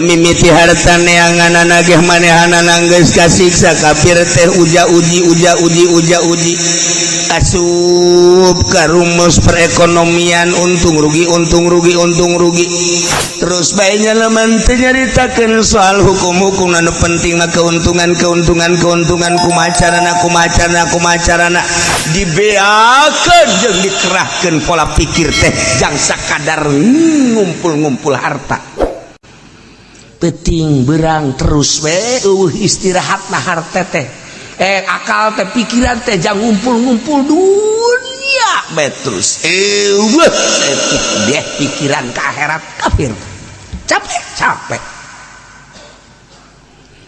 mimiti harta neangan nagih manehanan geus kasiksa kafir teh uji asup ka rumus perekonomian untung rugi terus baiknya leman teh nyaritakeun soal hukum-hukum anu penting na keuntungan kumacarana dibeakeun jeung dikerahkeun pola pikir teh jang sakadar ngumpul harta penting berang terus we istirahatna harta teh akal teh pikiran teh jang ngumpul dunia terus deh pikiran ke akhirat kafir capek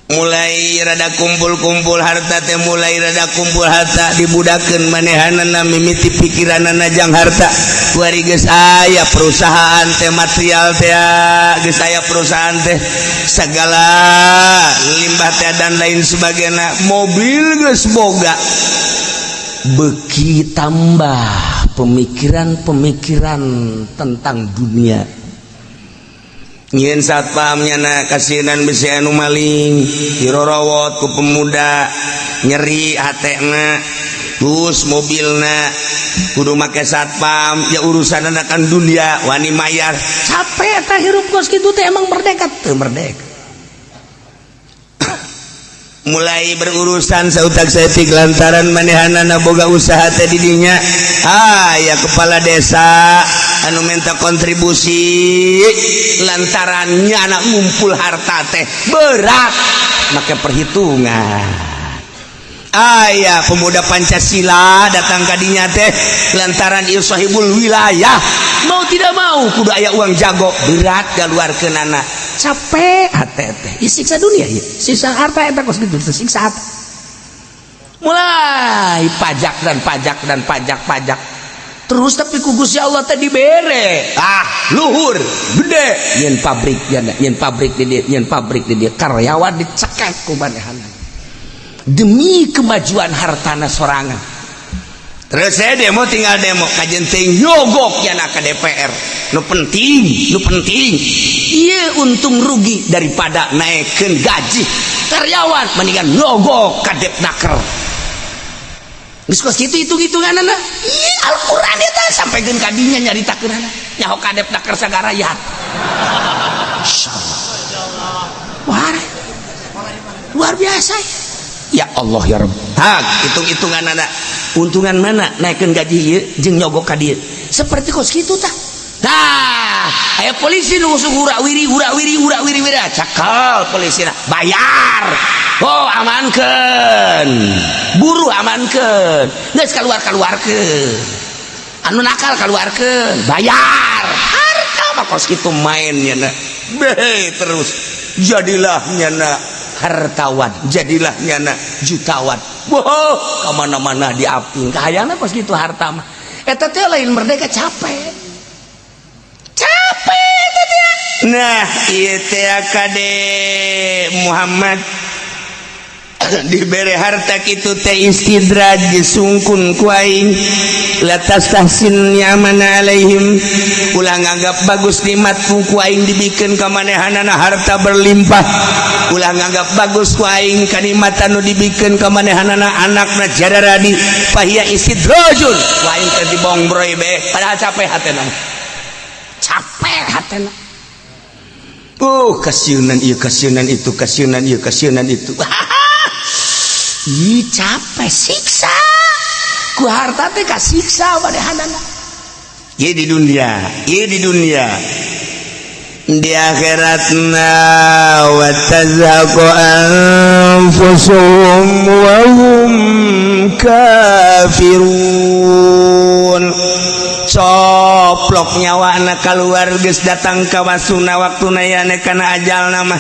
mulai rada kumpul harta teh dibudakeun manehanana mimiti pikiranana jang harta kuari geus aya perusahaan teh material teh geus aya perusahaan teh segala limbah teh dan lain sebagainya mobil geus boga beki tambah pemikiran tentang dunia nyen satpamnya na kasinan bisi anu maling dirorowot ku pemuda nyeri hatena terus mobilna kudu make satpam ya urusan akan dunia wani mayar capek tah hirup kos kitu teh emang merdeka teu merdeka mulai berurusan sautak setik lantaran manehanana boga usaha teh di dinya ya kepala desa anu minta kontribusi lantarannya anak ngumpul harta teh berat make perhitungan pemuda Pancasila datang ka dinya teh lantaran ieu sahibul wilayah mau tidak mau kudu aya uang jago berat galuarkeun anak capek hate teh siksa dunia ieu siksa harta eta kos kitu siksa hati mulai pajak terus tapi ku Gusti Allah teh dibere luhur gede yen pabrik di dia karyawan dicekek ku manehana demi kemajuan hartana sorangan terus saya demo kajen teh nyogok yana ka DPR nu penting ieu untung rugi daripada naikkeun gaji karyawan mendingan nyogok ka Depnaker geus kos kitu hitung-hitunganana Al-Qur'an eta sampaikeun ka dinya nyaritakeunana nyaho ka Depnaker sagara ya insyaallah luar biasa ya Allah ya Rabb hitung-hitungan anak untungan mana naikkan gaji ieu jeung nyogok ka dieu seperti kos kitu tah aya polisi nu usuk urak-wiri cakal polisina bayar amankeun buru amankeun geus kaluarkeun anu nakal kaluarkeun bayar harta mah kos kitu main nya terus jadilah nyana hartawan jadilah nyana jutawan kamana-mana diaping kahayangna pas gitu harta mah eta teh lain merdeka capek eta teh nah ieu teh kade Muhammad dibere harta kitu teh istidraj disungkun ku aing latas tahsin nyaman alaihim ulah nganggap bagus nikmat ku aing dibikeun ka manehanana harta berlimpah ulah nganggap bagus ku aing kanikmat anu dibikeun ka manehanana anakna jadaradi fahiya istidrajun ku aing teh dibongbroy be padahal capek hatena kasieunan itu capek siksa ku harta teh kasiksa manehanana ieu di dunia di akhiratna wa tazhaqu anfusuhum wa hum kafirun coplok nyawana keluar geus datang ka wasuna waktuna yana kana ajalna mah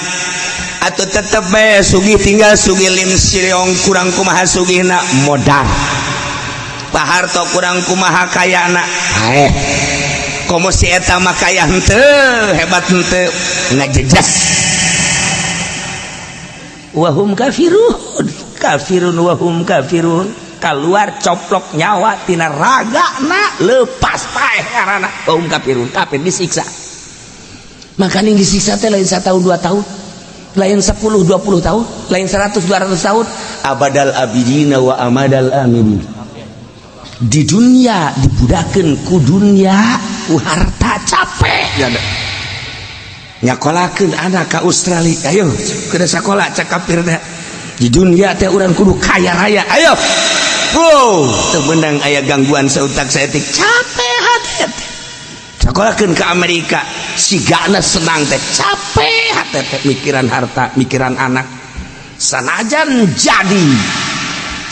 atau tetep bae sugih tinggal sugih lim siriong kurang kumaha sugihna modal paharto kurang kumaha kayana komo si eta mah kaya henteu hebat henteu ngajejas wahum kafirun wahum kafirun keluar coplok nyawa tina ragana lepas paeh karana wahum kafirun kafir disiksa makanya disiksa teh lain 1 tahun 2 tahun, lain 10 20 tahun, lain 100 200 tahun. Abadal abidina wa amadal amidin. Di dunia dibudakeun ku dunia, ku harta capek ya. Nyakolakeun anak ka Australia, ayo kada sakola cak kafir dah. Di dunia teh urang kudu kaya raya, ayo. Bro, teu menang aya gangguan sautak saeutik, capek hati. Sakolakeun ke Amerika, sigana senang teh, capek hati teh mikiran harta, mikiran anak. Sanajan jadi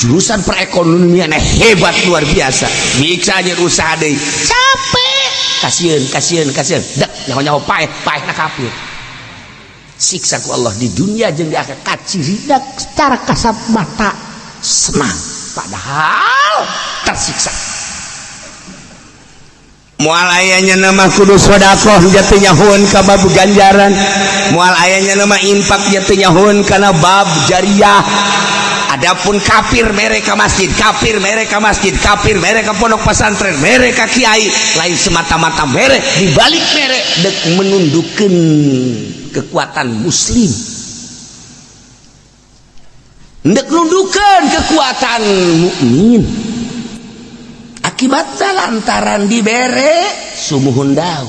jurusan perekonomian hebat luar biasa, bisa nyer usaha deui, capek, kasieun dak nyaho-nyaho paeh na kafir. Siksa ku Allah di dunia jeung di akhirat kaciridak secara kasat mata senang, padahal tersiksa. Moal ayanya nama kudu sedekah jatuh nyahun ka bab ganjaran, moal ayanya nama infak jatuh nyahun kana bab jariyah. Adapun kafir mereka masjid, kafir mereka masjid, kafir mereka pondok pesantren, mereka kiai, lain semata-mata merek dibalik merek dek menundukkan kekuatan muslim, dek menundukkan kekuatan mukmin. Akibatnya lantaran dibere sumuhun daun.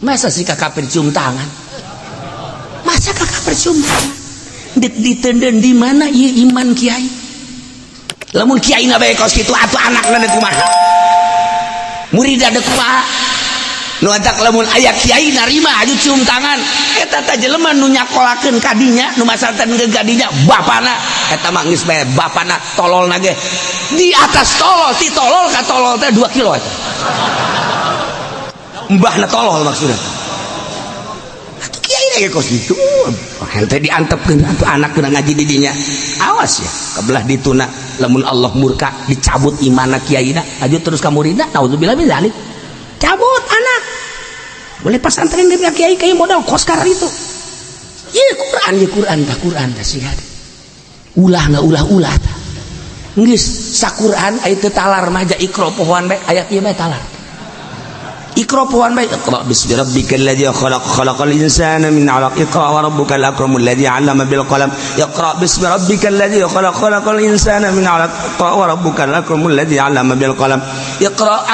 Masa sih kakak percium tangan? Masa kakak percium tangan? Ditenden di mana ieu iman kiai? Lamun kiai na bae kos kitu atuh anakna teh kumaha? Murid ada kumaha? Nu antak lamun aya kiai narima aju cium tangan, eta teh jelema nu nyakolakeun kadinya, nu masaltan ke kadinya bapana, eta mah geus bae bapana tololna ge. Di atas tolol, ti tolol ka tolol teh 2 kilo eta. Mbahna tolol maksudna. Atuh kiai ge kos kitu. Henteu diantepkeun atuh anak kena ngaji di dinya. Awas ya, kabelah dituna lamun Allah murka dicabut imanna kiaina, aju terus ka muridna, naudzubillah min zalik. Cabut anak. Boleh pesantren dia kiai modal kos karena itu. Iya Quran dah sih ada. Ulah tah. Geus saquran aya teu talar maja ikra pohoan bae ayat ieu bae talar. Ikra pohoan bae iqra bismi rabbikal ladzi khalaq khalaqal insana min 'alaq iqra wa rabbukal akramul ladzi 'allama bil qalam iqra bismi rabbikal ladzi khalaq khalaqal insana min 'alaq iqra wa rabbukal akramul ladzi 'allama bil qalam iqra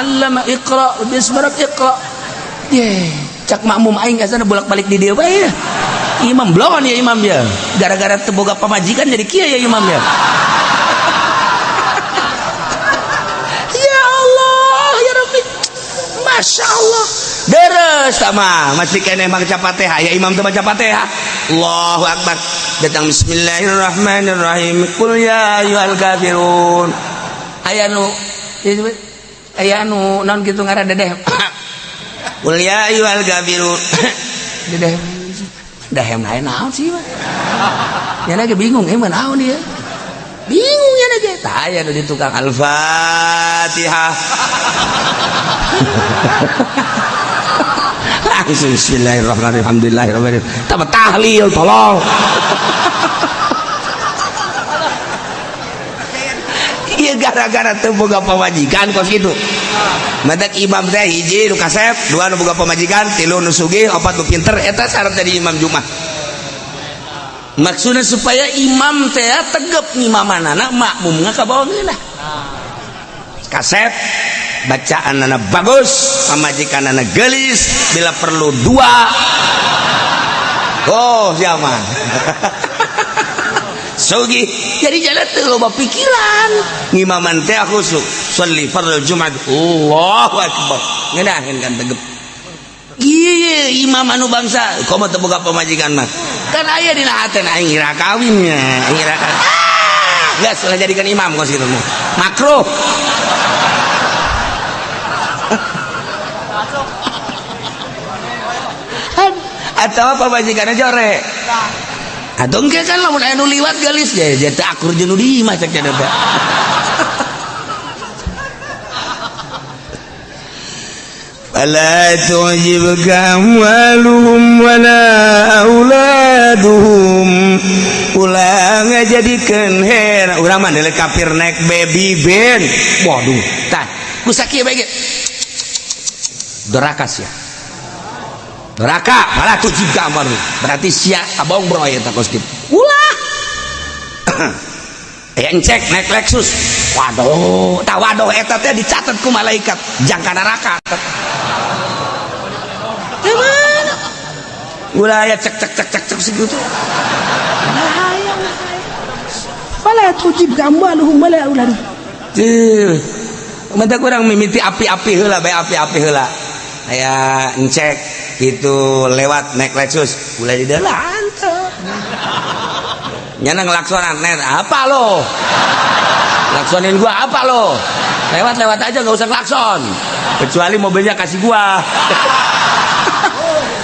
bismi rabbikal iqra. Cak makmum aing asana bolak-balik di dieu bae. Imam blon ya imam ya. Gara-gara teu boga pamajikan jadi kieu ya imam ya. Ya Allah, ya Rabbi. Masya Allah. Deres sama masih kene maca Fatihah ya imam teu maca Fatihah. Allahu akbar. Datang bismillahirrahmanirrahim. Qul ya ayyuhal kafirun. Aya anu naon kitu ngaran dedeh. Qul ya ayyuhal kafirun. Dedeh dahem lain naon sih mah. Ya lagi bingung emang naon dia. Bingung ya lagi. Tah aya di tukang Al-Fatihah. Bismillahirrahmanirrahim. Alhamdulillahirabbil alamin. Tambah tahlil tolong. Iya gara-gara teu boga pamajikan kos kitu. Madak imam teh hiji nu kasep, 2 nu boga pamajikan, 3 nu sugih, 4 nu pinter, eta syarat dari imam Jumat. Maksudnya supaya imam teh tegep ngimamanana makmum ngakabawangeunna. Kasep bacaanana bagus, pamajikanana geulis, bila perlu 2. Oh, zaman. Sugih jadi jalan teh loba pikiran ngimaman teh khusuk sholli fardhu jumat Allahu akbar ngeunaheun kan tegep ieu imam anu bangsa komo teu boga pamajikan mah kan aya dina hateun aing ngira kawinnya ngira geus lah jadikan imam kos kitu mah makruh atawa pamajikanna jore. Aduh engke kan lamun aya nu liwat galis ya teu akur jeung nu di imah cek cenah teh. Fala tu'jibka amwaluhum wala auladuhum. Ulah ngajadikeun heran urang mah deuleu kafir naik baby band. Waduh, tah ku sakieu bae ge. Dorakas ya. neraka malah tujib gambar berarti sia abong bro ya tak kosip ulah yang cek naik Lexus waduh tak waduh eta teh dicatat ku malaikat jangka neraka gimana ulah ya cek segitu malah tujib gambar lu malah ulah mata kurang mimiti api-api heula bae api-api heula aya ngecek itu lewat naik Lexus mulai di dalam nyana ngelaksonan apa lo laksonin gua apa lo lewat aja nggak usah klakson kecuali mobilnya kasih gua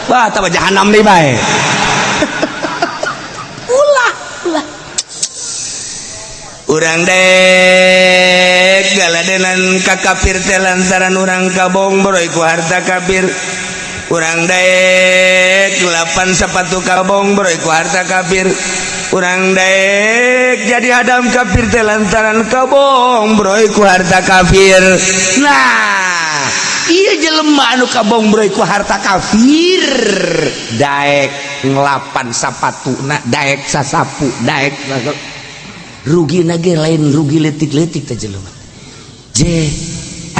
wah tambah jahanam nih bae ulah urang dek galadenan ka kafir teh lantaran urang kabong broy ku harta kafir urang dek 8 sepatu kabong broy ku harta kafir urang dek jadi hadam kafir teh lantaran kabong broy ku harta kafir nah iya jelema anu kabong broy ku harta kafir daek ngelapan sapatu na daek sasapu daek rugi nage lain rugi letik-letik teh jelema je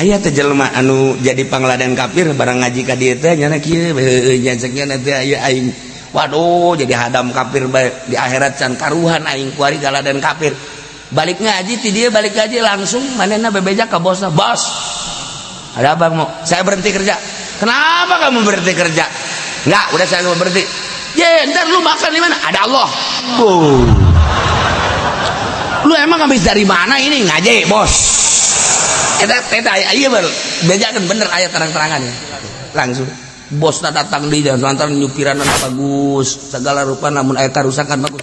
aya teh jelema anu jadi pangladan kafir barang ngaji ka dieu teh nyana kieu nyancekna teh aya aing waduh jadi hadam kafir di akhirat can karuhan aing kuari galadan kafir balik ngaji ti dieu balik ngaji langsung manehna bebeja ka bosna bos ada abang mau saya berhenti kerja kenapa kamu berhenti kerja enggak udah saya mau berhenti ye ntar lu makan di mana ada Allah lu emang habis dari mana ini ngaji bos eta iya baru bejakan bener ayat terang-terangan ya langsung bos datang di jalan lantaran nyupiran bagus segala rupa namun ayat kerusakan bagus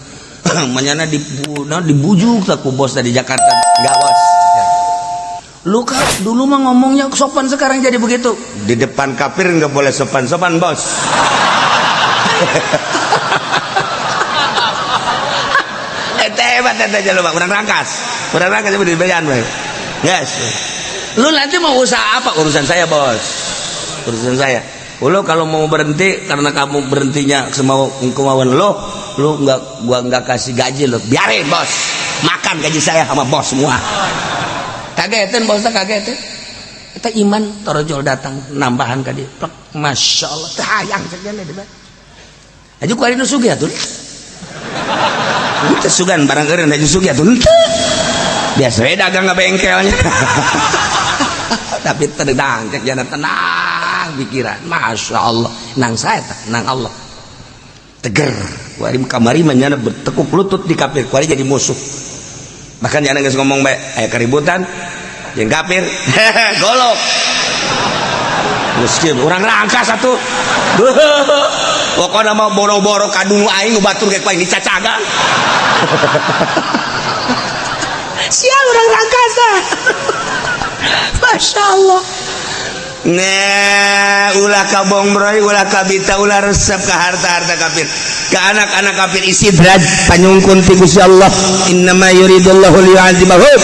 manyana dibujuk tak ku bos dari Jakarta enggak bos ya. Lu kan dulu mah ngomongnya sopan sekarang jadi begitu di depan kafir nggak boleh sopan bos hebat aja lu kurang rangkas seperti dibayar yes lu nanti mau usaha apa urusan saya bos urusan saya lu kalau mau berhenti karena kamu berhentinya semau kemauan lu gua nggak kasih gaji lu biarin bos makan gaji saya sama bos semua kagetin bosnya kagetin kita iman torojol datang nambahan ka dia masya Allah hayang saja deh aja ku ari nu sugih atuh kita sugan barang keren aja sugi atuh biasa dagang nggak bengkelnya tapi tenang cek jangan tenang pikiran masya Allah nang saya tak nang Allah teger kuari kamari menyana bertekuk lutut di kafir kuari jadi musuh bahkan jangan nggak ngomong baik ayah keributan yang kafir golok miskin orang rangka satu pokoknya mau boro-boro kadung aing batur kayak paling dicacagan sia orang rangkasa masya Allah nah ulah kabong broy ulah kabita ulah resep ke harta-harta kafir ke anak-anak kafir istidraj panyungkun ti Gusti Allah innama yuridullahu liyu'adzibahum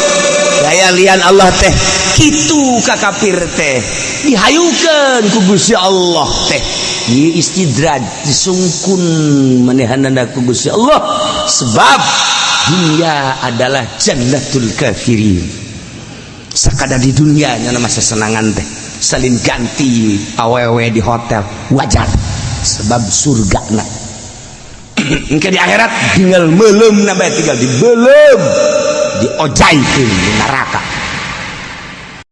daya lian Allah teh kitu ka kafir teh dihayukeun ku Gusti Allah teh ieu istidraj disungkun manehanna ku Gusti Allah sebab dunia adalah jannatul kafirin sakada di dunia nya masa senangan teh salin ganti awewe di hotel wajar sebab surga na engke di akhirat tinggal meulem na bae tinggal dibelem diojaikeun di neraka